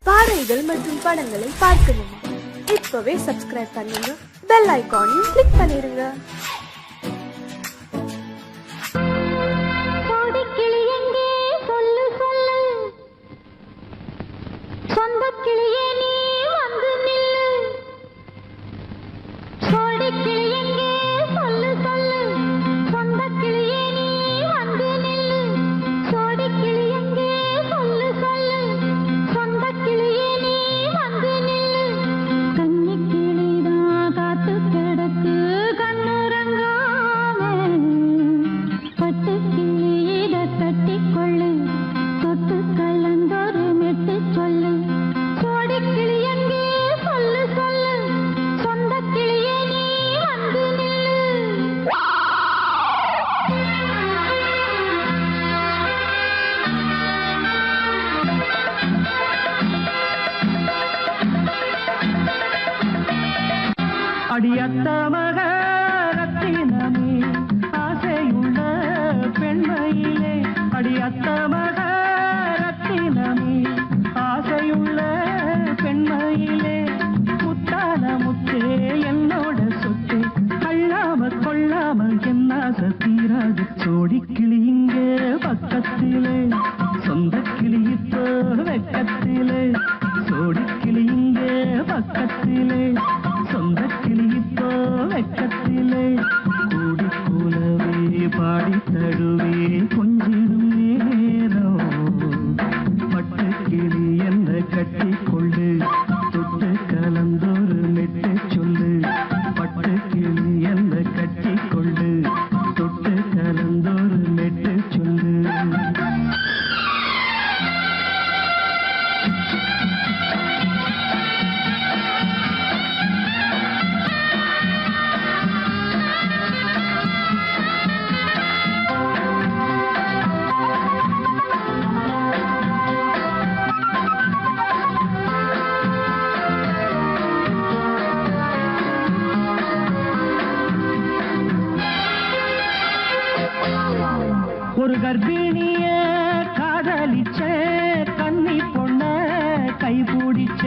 பாடல்கள் மற்றும் படங்களை பார்க்கணுமா? இப்பவே சப்ஸ்கிரைப் பண்ணுங்க, பெல் ஐகானையும் கிளிக் பண்ணிருங்க. அடியத்த மகரத்தினமே ஆசையுள்ள பெண்மையிலே, அடியத்த மகரத்தினமே ஆசையுள்ள பெண்மையிலே, முத்தான முத்தே என்னோட சொத்து அள்ளாம கொள்ளாம என்ன சத்தீராது. சோடிக்கிளி இங்கே பக்கத்திலே, சொந்த கிளி இப்போ வெக்கத்திலே, சோடிக்கிளி இங்கே பக்கத்திலே, சொந்த கிளி இப்போ வெக்கத்திலே, கூடி கூலவே பாடி தழுவே கொஞ்சிடும் நேரம், பட்டு கிளி என்ன கட்டி கொள்ளு தொட்டு கலந்தொரு மெட்டு சொல்லு, பட்டு கிளி என்ன கட்டி கொள்ளு தொட்டு கலந்தொரு மெட்டு சொல்லு. ஒரு கர்ப்பிணிய காதலிச்ச கன்னி பொண்ண கைபிடிச்ச,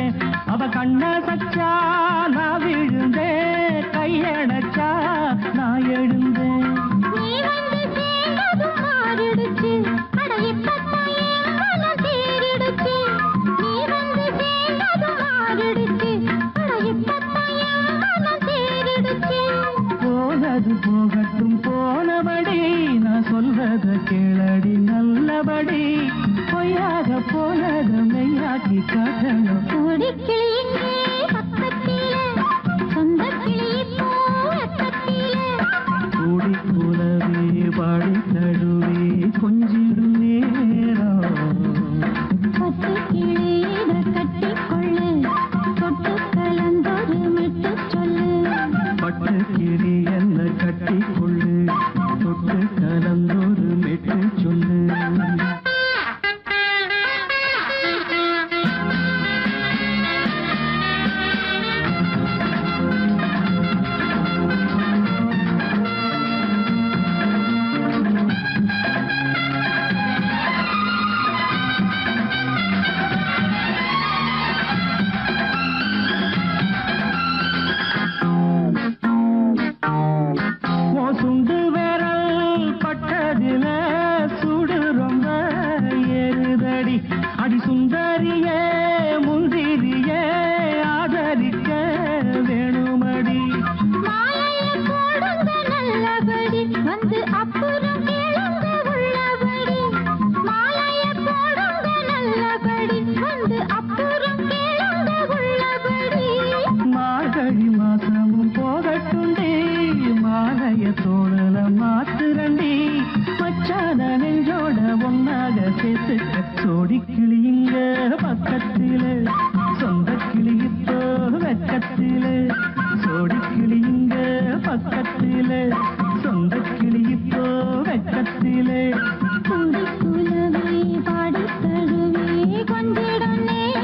அவ கண்ண சச்சா நான் விழுந்தேன், கையடைச்சா நான் எழுந்தேன். போனது போகட்டும் போனபடி, நான் சொல்றத கேளடி நல்லபடி, பொய்யாக போனத மெய்யாக்கி காட்டணும். கூடி கூலவே பாடி தழுவே கொஞ்சிடும் நேரம், பட்டு கிளி என்ன கட்டி கொள்ளு தொட்டு கலந்தொரு மெட்டு சொல்லு. சுண்டு விரல் பட்டதில சுடு ரொம்ப ஏறுதடி, அடி சுந்தரியே முந்திரியே ஆதரிக்க வேணுமடி. வந்து அப்புறம் கேளுங்க உள்ளபடி, மாலைய போடுங்க நல்லபடி, வந்து அப்புறம் கேளுங்க உள்ளபடி. மார்கழி மாசமும் போகட்டுண்டி, மாலைய தோழல மாத்துரண்டி, மச்சான நெஞ்சோட ஒன்னாக சேர்த்து சோடி கிளி இங்க பக்கத்திலே, சொந்த கிளி இப்போ வெக்கத்திலே, சோடி கிளி இங்க பக்கத்திலே, சொந்த கிளி இப்போ வெக்கத்திலே, கூடி கூலவே பாடி தழுவே கொஞ்சிடும் நேரம்.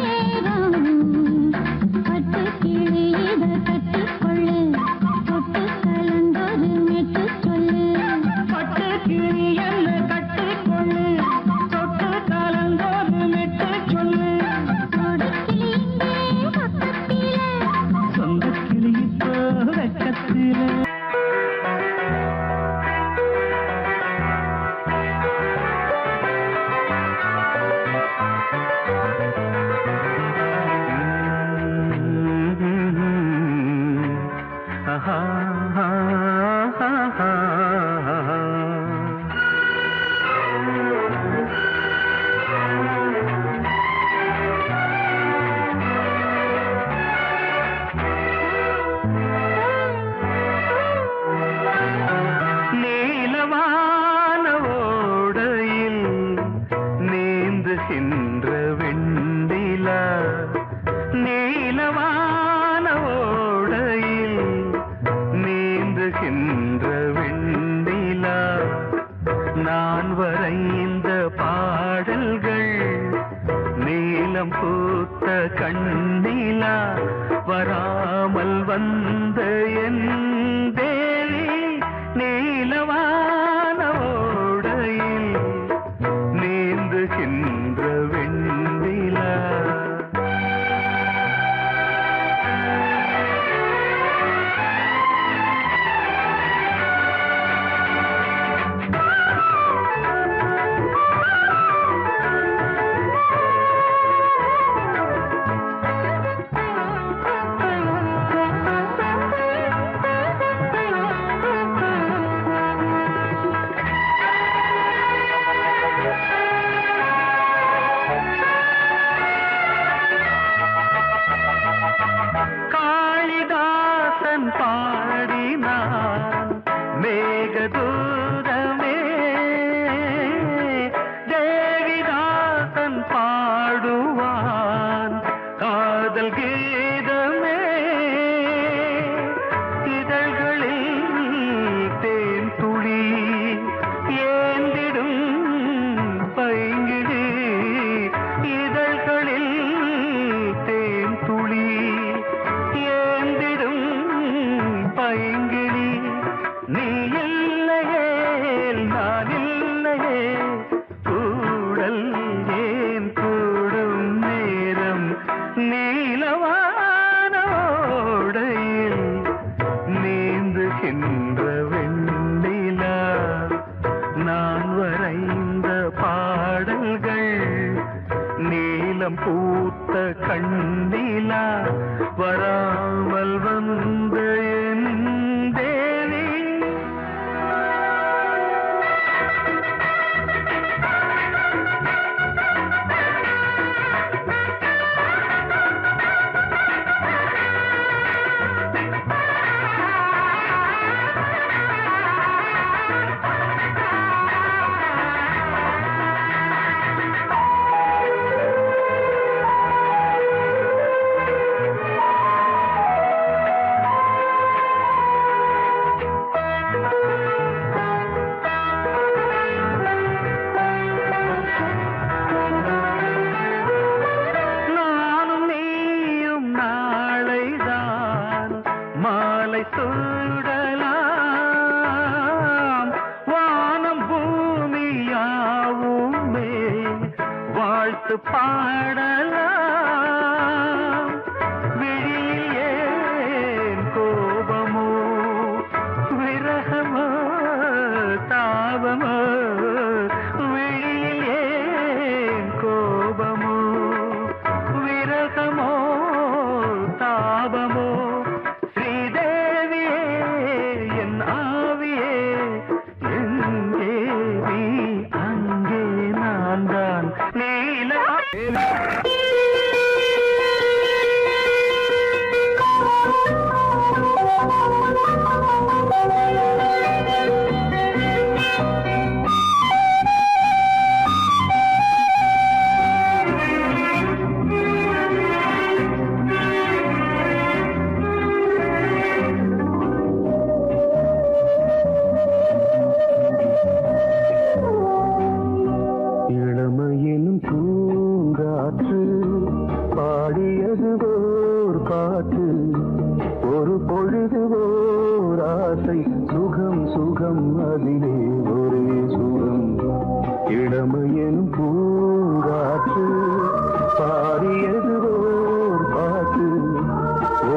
பூத்த கண்ணிலா வராமல் வந்த என் தேவி நீலவான ஓடையில் நீந்துகின்ற வெண்ணிலா. காளிதாசன் பாடினான் மேகதூதமே, தேவிதாசன் பாடுவான் காதல் கீதமே. இதழ்களில் தேன் துளி ஏந்திடும் பைங்கிழி, இதழ்களில் தேன் துளி ஏந்திடும் பைங்கிழி. நீ இல்லையே நான் இல்லையே கூடல் ஏன் கூடும் நேரம் நீலவானோடையில் நீந்துகின்ற வெண்ணிலா. நான் வரைந்த பாடல்கள் நீலம் பூத்த கண்ணிலா வராமல் வந்த என் தேவி. நானும் நீயும் நாளைதான் மாலை சூடலாம். வானம் பூமியாவுமே வாழ்த்து பாடலாம். விழியில் ஏன் கோபமோ விரகமோ தாபமோ, விழியில் ஏன் கோபமோ விரகமோ தாபமோ. ஸ்ரீதேவியே என் ஆவியே எங்கே நீ அங்கே நான் தான் நீல. இளமையினும் பூங்காற்று பாடியது ஓர் பாட்டு, ஒரு பொழுது ஓர் ஆசை சுகம் சுகம் அதிலே ஒரே சுகம். இளமையினும் பூங்காற்று பாடியது ஓர் பாட்டு,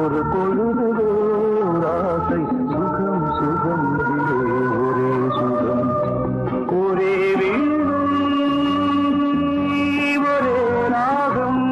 ஒரு பொழுது ஓர் ஆசை சுகம் சுகம் அதிலே ஒரே சுகம். ஒரே வீணை ஒரே ராகம்,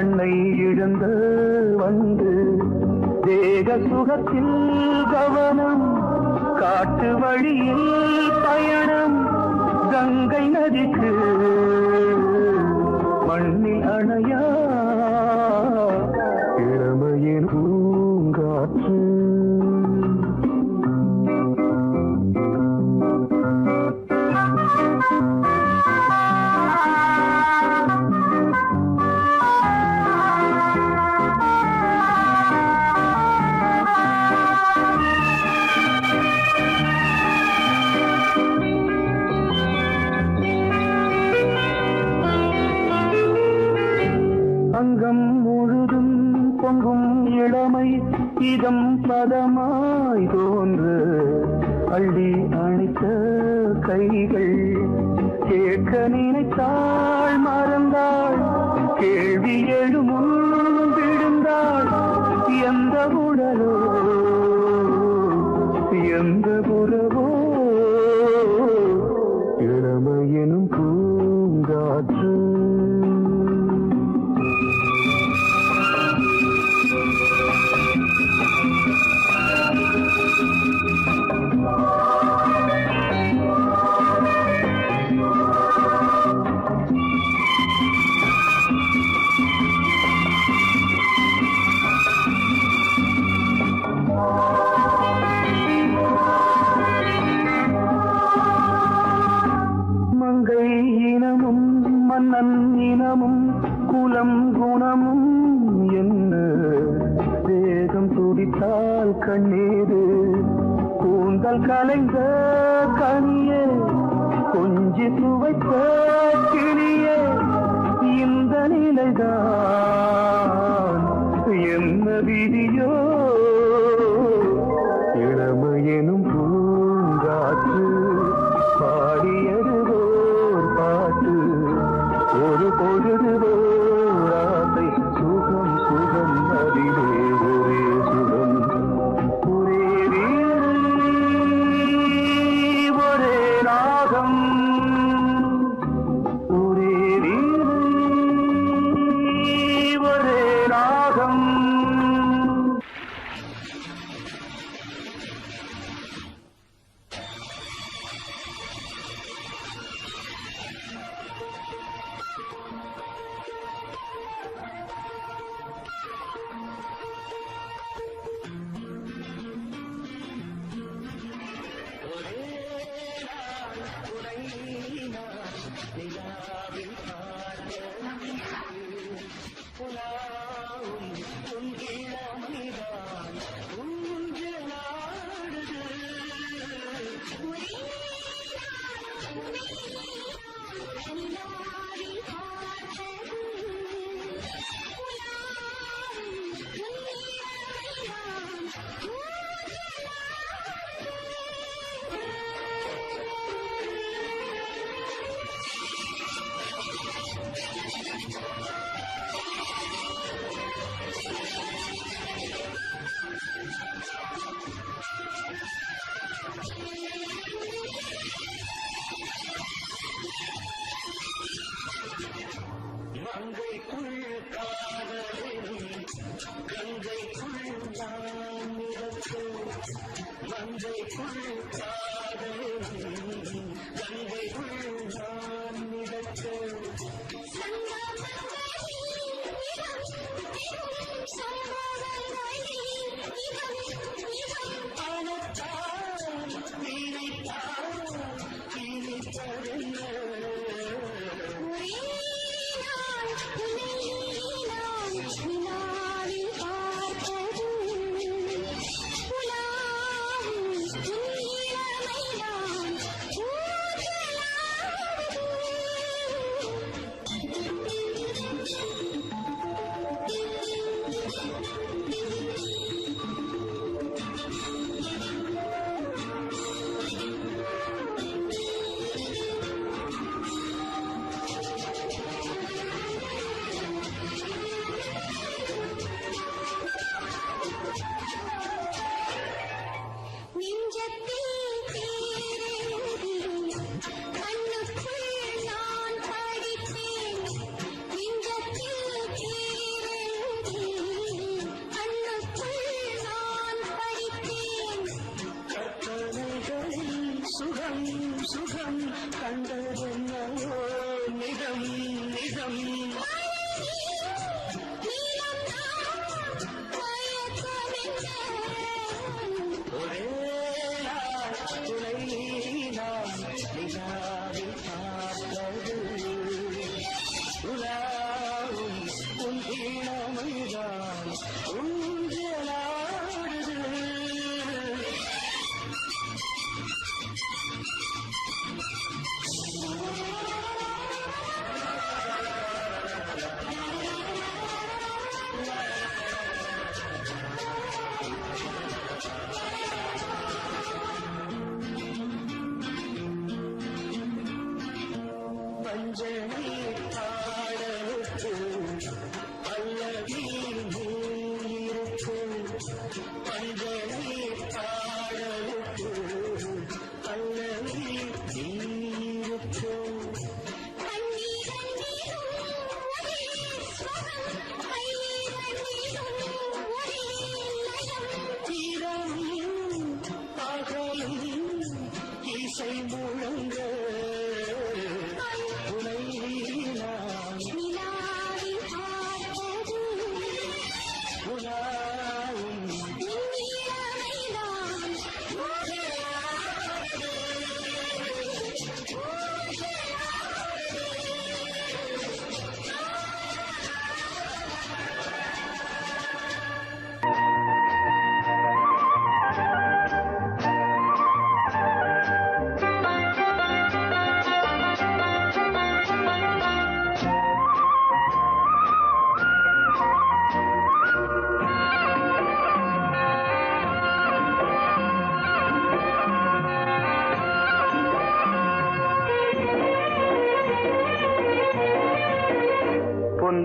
கண்ணை இழந்த வந்து தேக சுகத்தில் கவனம் காட்டு வழியில் பயணம் கங்கை நதிக்கு மண்ணில் அணையா இளமையின் பூங்காற்று அங்கம் முழுதும் பொங்கும் இளமை இதம் பதமாய் தோன்று அள்ளி அணைத்த கைகள் கேட்க நினைத்தாள் மறந்தாள் கேள்வி எழுமுன் விழுந்தாள் எந்த உடலோ எந்த புறவோ இளமையெனும் பூங்காற்று மங்கை இனமும் மன்னன் இனமும் குலம் குணமும் என்ன வேகம் துடித்தால் கண்ணீரு கூந்தல் கலைந்த கனியே கொஞ்சி துவைத்த கிளியே இந்த நிலைதான் என்ன விதியோ இளமையெனும் பூங்காற்று பாடியது ஓர் பாட்டு ஒரு பொழுது ஓர் ஆசை சுகம் சுகம் அதிலே ஒரே சுகம் ஒரே வீடு ஒரே ராகம் ஒரே வீடு ஒரே ராகம்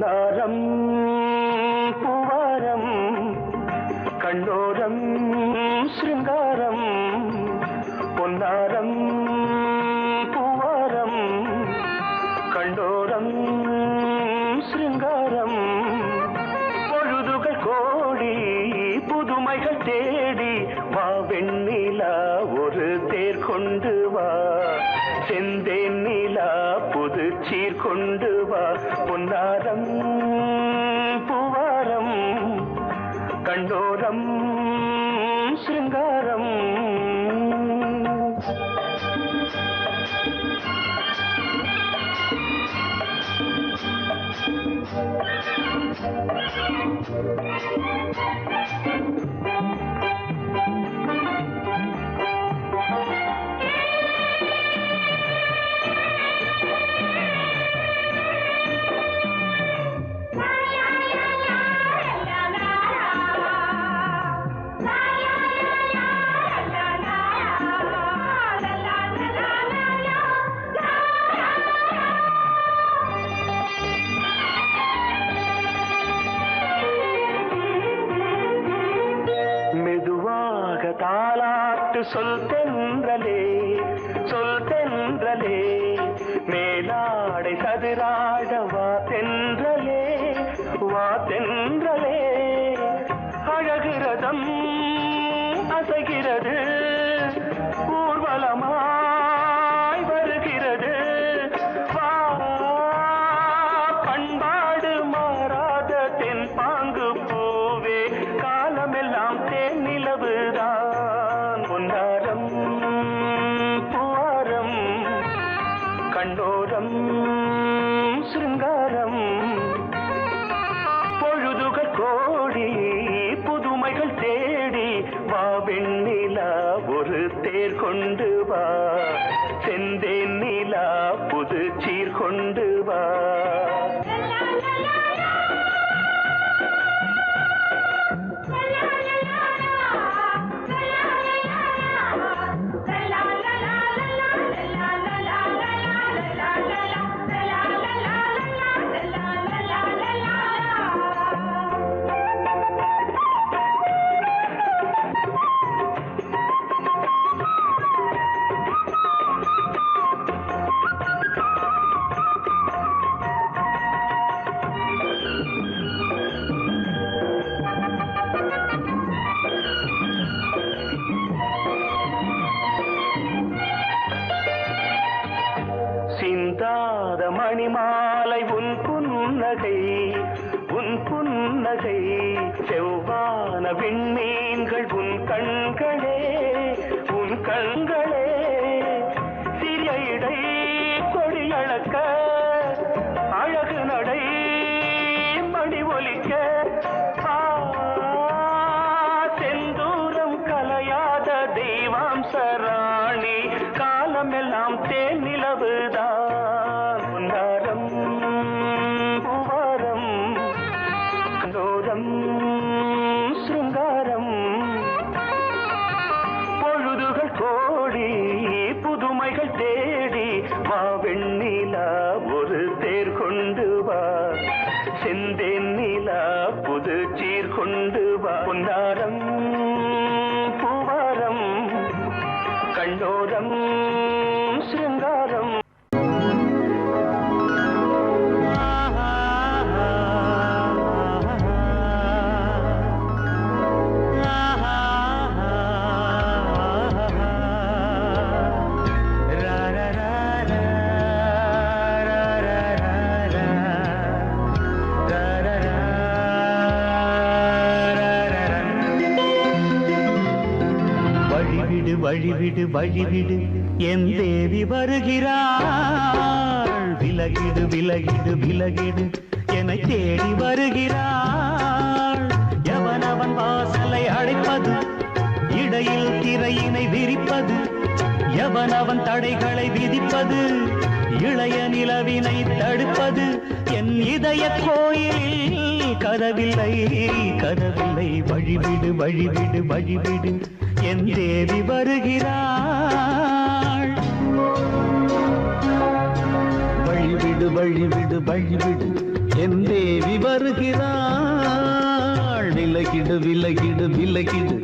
பொன்னாரம் பூவாரம் கண்ணோரம் சிருங்காரம் பொன்னாரம் பூவாரம் கண்டோரம் சிருங்காரம் பொழுதுகள் கோடி புதுமைகள் தேடி வா வெண்ணிலா ஒரு தேர் கொண்டு வா செந்தேன் நிலா புது சீர் கொண்டு வா பொன்னாரம் பூவாரம் கண்டோரம் சிருங்காரம் தாலாட்டு சொல் தென்றலே மேலாடை சதுராட வா தென்றலே அழகிறதம் அசைகிறது ஊர்வலமாய் வருகிறது வா பண்பாடு மாறாத தென் பாங்கு பூவே காலமெல்லாம் தேன் நிலவுதான் பொன்னாரம் பூவாரம் கண்டோரம் சிருங்காரம் பொழுதுகள் கோடி புதுமைகள் தேடி வா வெண்ணிலா ஒரு தேர் கொண்டு வா செந்தேன் நிலா புது சீர் கொண்டு வா சிந்தாத மணிமாலை உன் புன்னகை செவ்வான விண்மீன்கள் உன் கண்களே சிறிய இடை கொடியளக்க அழகு நடை மணி ஒலிக்க செந்தூரம் கலையாத தெய்வாம்சராணி காலமெல்லாம் தேன் நிலவுதான் பொன்னாரம் பூவாரம் கண்டோரம் சிருங்காரம் பொழுதுகள் கோடி புதுமைகள் தேடி வா வெண்ணிலா ஒரு தேர் கொண்டு வா செந்தேன் நிலா புது சீர் கொண்டு வா பொன்னாரம் பூவாரம் கண்டோரம் சிருங்காரம் வழிவிடு என் தேவி வருகிறாள் விலகிடு என்னை தேடி வருகிறாள் எவனவன் வாசலை அடைப்பது இடையில் திரையினை விரிப்பது எவனவன் தடைகளை விதிப்பது இளைய நிலவினை தடுப்பது என் இதய கோயிலில் கதவில்லை வழிவிடு என் தேவி வருகிறாள் வழிவிடு என் தேவி வருகிறாள். விலகிடு விலகிடு விலகிடு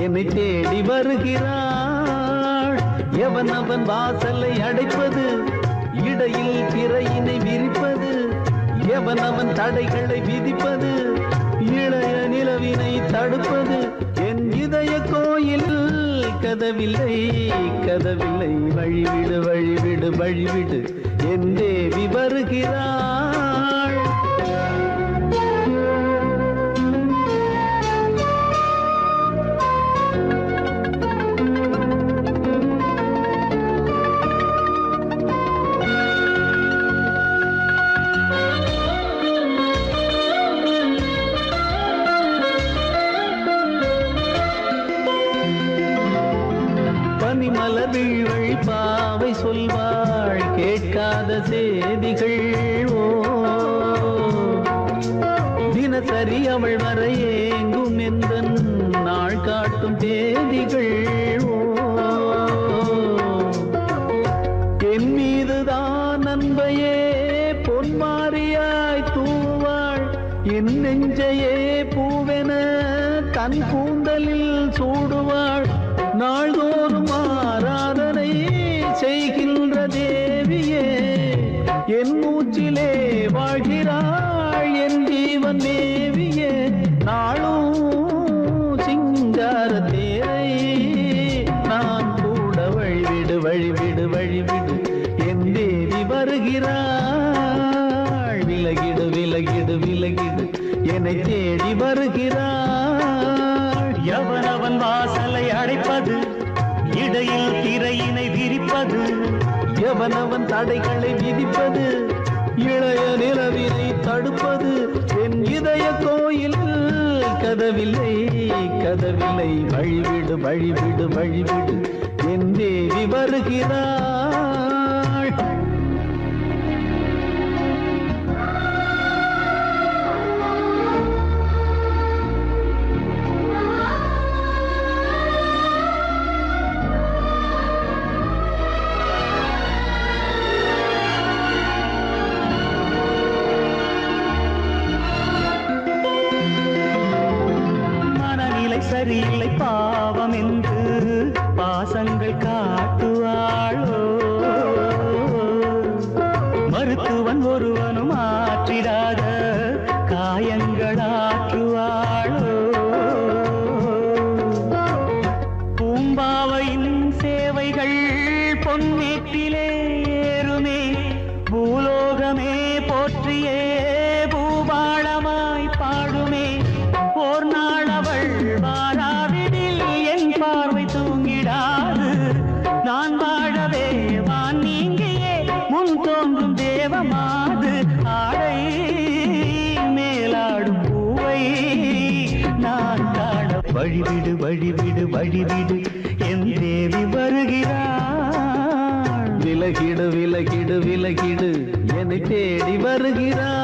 என்னை தேடி வருகிறாள். எவன் அவன் வாசலை அடைப்பது, இடையில் திரையினை விரிப்பது, எவன் அவன் தடைகளை விதிப்பது, இளைய நிலவினை தடுப்பது. என் இதய கோயில் கதவில்லை கதவில்லை, வழிவிடு வழிவிடு வழிவிடு என் தேவி வருகிறாள். பனிமலர் வீழ்வழி பாவை சொல்வாள் கேட்காத செய்திகள். ஓ தினசரி அவள் வர ஏங்கும் எந்த நாள் காட்டும் தேதிகள். ஓ என் மீதுதான் அன்பையே பொன்மாரியாய் தூவாள். என் நெஞ்சையே பூவென தன் கூந்தலில் சூடுவாள். நாள்தோறும் ஆராதனை செய்கின்ற தேவியே, என் மூச்சிலே வாழ்கிறாள் என் ஜீவன் தேவியே. நாளும் சிங்கார தேரை நான் கூட வழிவிடு வழிவிடு வழிவிடு என் தேவி வருகிறாள். விலகிடு விலகிடு விலகிடு என்னை தேடி வருகிறாள். எவனவன் வாசலை அடைப்பது, இடையில் திரையினை விரிப்பது, எவனவன் தடைகளை விதிப்பது, இளைய நிலவினை தடுப்பது. என் இதய கோயில் கதவில்லை கதவில்லை, வழிவிடு வழிவிடு வழிவிடு என் தேவி வருகிறாள். சரியில்லை பாவம் என்று பாசங்கள் காட்டுவாளோ, மருத்துவன் ஒருவனும் ஆற்றிடாத காயங்களாற்றுவாளோ. பூம்பாவையின் சேவைகள் பொன்னேற்றிலே ஏறுமே, பூலோகமே போற்றியே பூபாளமாய் பாடுமே. ஓர் நாள் அவள் வாராவிடில் என் பார்வை தூங்கிடாது. நான் வாழவே வான் நீங்கியே முன் தோன்றும் தேவமாது. ஆடை மேலாடும் பூவை நான் காண வழிவிடு வழிவிடு வழிவிடு என் தேவி வருகிறாள். விலகிடு விலகிடு விலகிடு என்னை தேடி வருகிறாள்.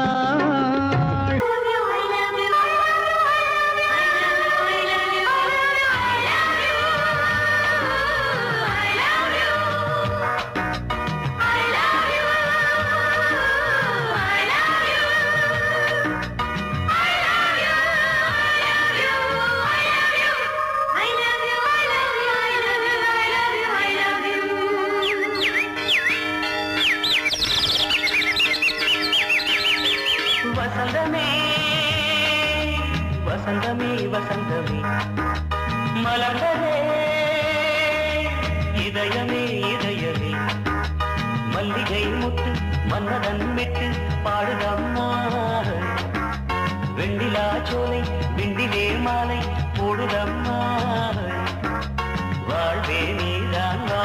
வசந்தமே வசந்தமே வசந்தமே மலர்ந்ததே இதயமே இதயமே. மல்லிகை முட்டு மன்னதன் விட்டு பாடுதம்மா. வெண்ணிலா சோலை விண்டிலே மாலை போடுதம்மா. வாழ்வே நீதான் வா.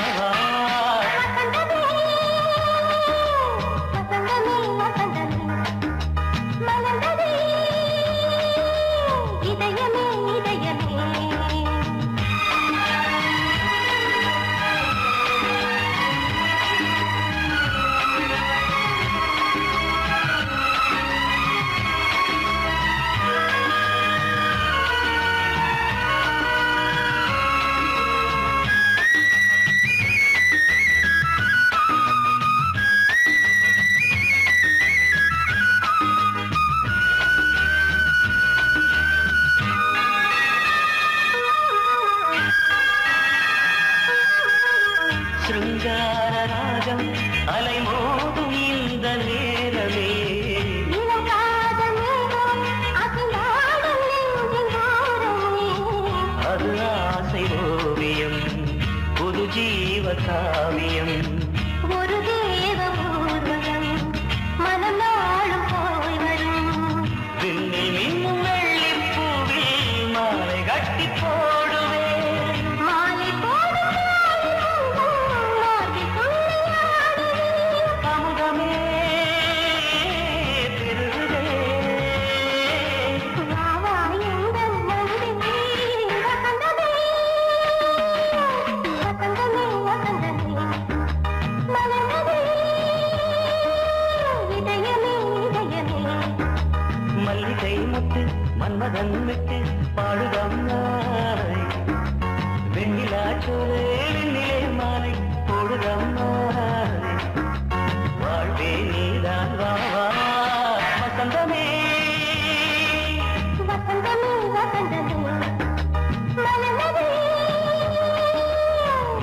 காவியம் ஒரு தேவ ஊர்வலம் மனம் நாளும் போய் வரும் விண்ணில் மின்னும் வெள்ளிப் பூவில் மாலை கட்டி போடுவேன் மாலை போடும் மாலை துள்ளியாடுவேன் அமுதமே திருவே வாவா எங்கள் நந்தினி வசந்தமே வசந்தமே வசந்தமே மலர்ந்ததே இதயமே இதயமே மல்லிகை முத்து மன்மதன் விட்டு பாடுதம்மாய் வெண்ணிலா சோலை வெண்ணிலே மாலை போடுதம்மாய் வாழ்வே நீதான் வா வா வசந்தமே வசந்தமே வசந்தமே மலர்ந்ததே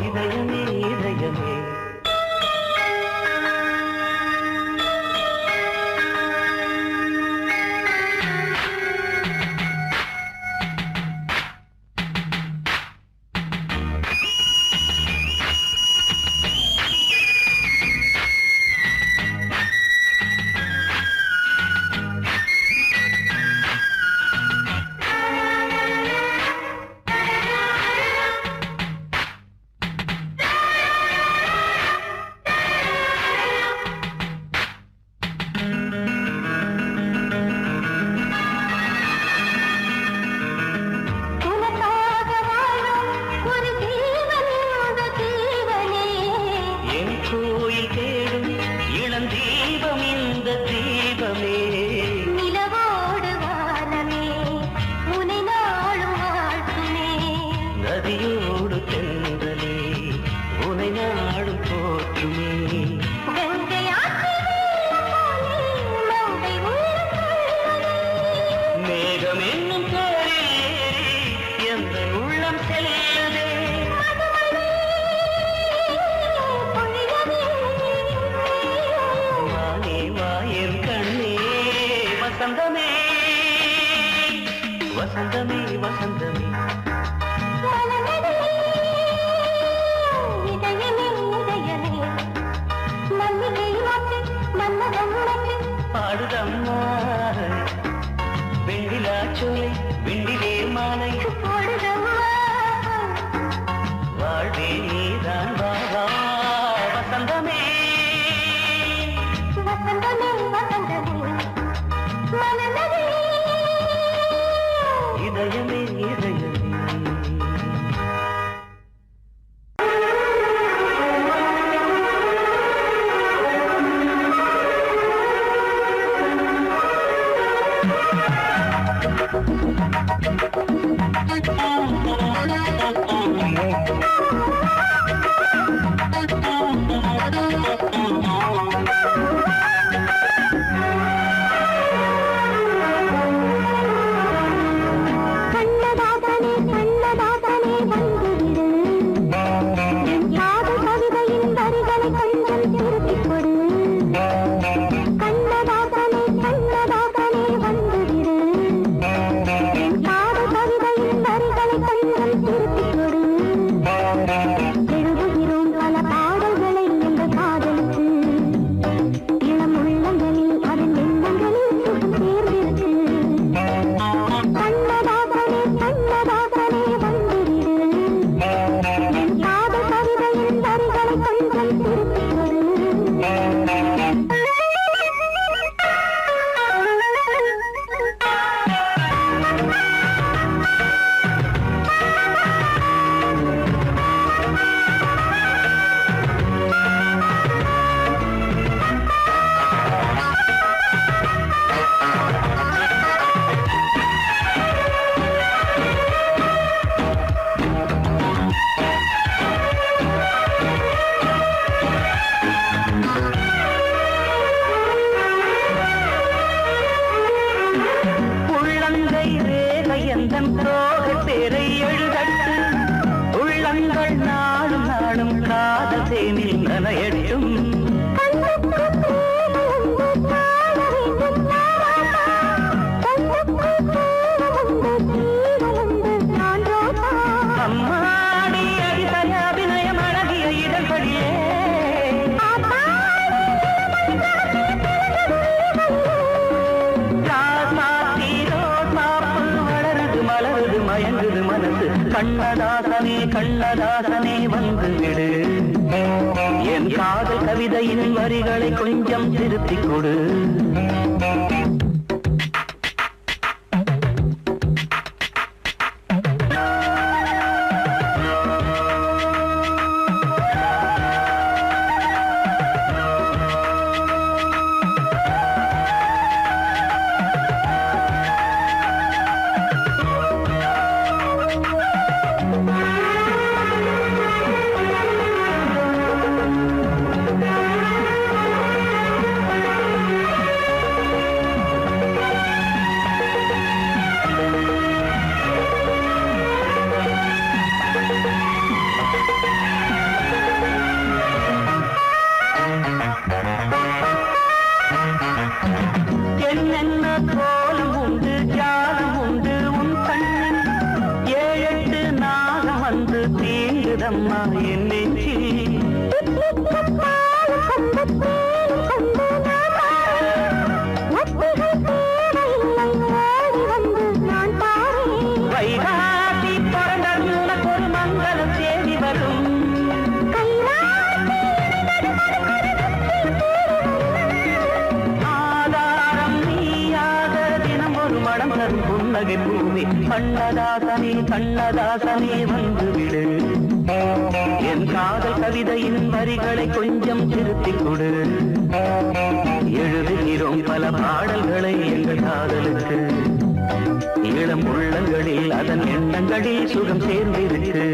இதயமே இதயமே உனக்காக வாழும் ஒரு ஜீவன் இந்த ஜீவனே என் கோயில் தேடும் இளந்தீபம் இந்த தீபமே நிலவோடு வானமே உனை நாளும் வாழ்த்துமே நதியோடு தென்றலே உனை நாடும் போற்றுமே கங்கை ஆற்று வெள்ளம் போலே மங்கை உள்ளம் கொள்ளுமே மேகம் என்னும் தேரில் ஏறி எந்த உள்ளம் செல்லுதே பொழியவே வானே வாயன் கண்ணே வசந்தமே வசந்தமே வசந்தமே மலர்ந்ததே இதயமே இதயமே மல்லிகை மொட்டு மன்மதன் மொட்டு பாடுதம்மா வெண்ணிலா சோலை வெண்ணிலே மாலை போடுதம்மா வாழ்வே நீதான் வா வா வசந்தமே வசந்தமே வசந்தமே மலர்ந்ததே இதயமே இதயமே Thank you. கண்ணதாசனே கண்ணதாசனே வந்து விடு என் காதல் கவிதையின் வரிகளை கொஞ்சம் திருத்திக் கொடு என்னென்ன கோலம் உண்டு ஜாலம் உண்டு உன் கண்ணில் 7-8 நாகம் வந்து தீங்குதம்மா என் நெஞ்சில் வைகாசி பிறந்தால் உனக்கு ஒரு மங்களம் தேடி வரும் புன்னகை பூமி கண்ணதாசனே கண்ணதாசனே வந்து விடு என் காதல் கவிதையின் வரிகளை கொஞ்சம் திருத்திக் கொடு எழுதுகிறோம் பல பாடல்களை எங்கள் காதலுக்கு இளம் உள்ளங்களில் அதன் எண்ணங்களில் சுகம் சேர்ந்திருக்கு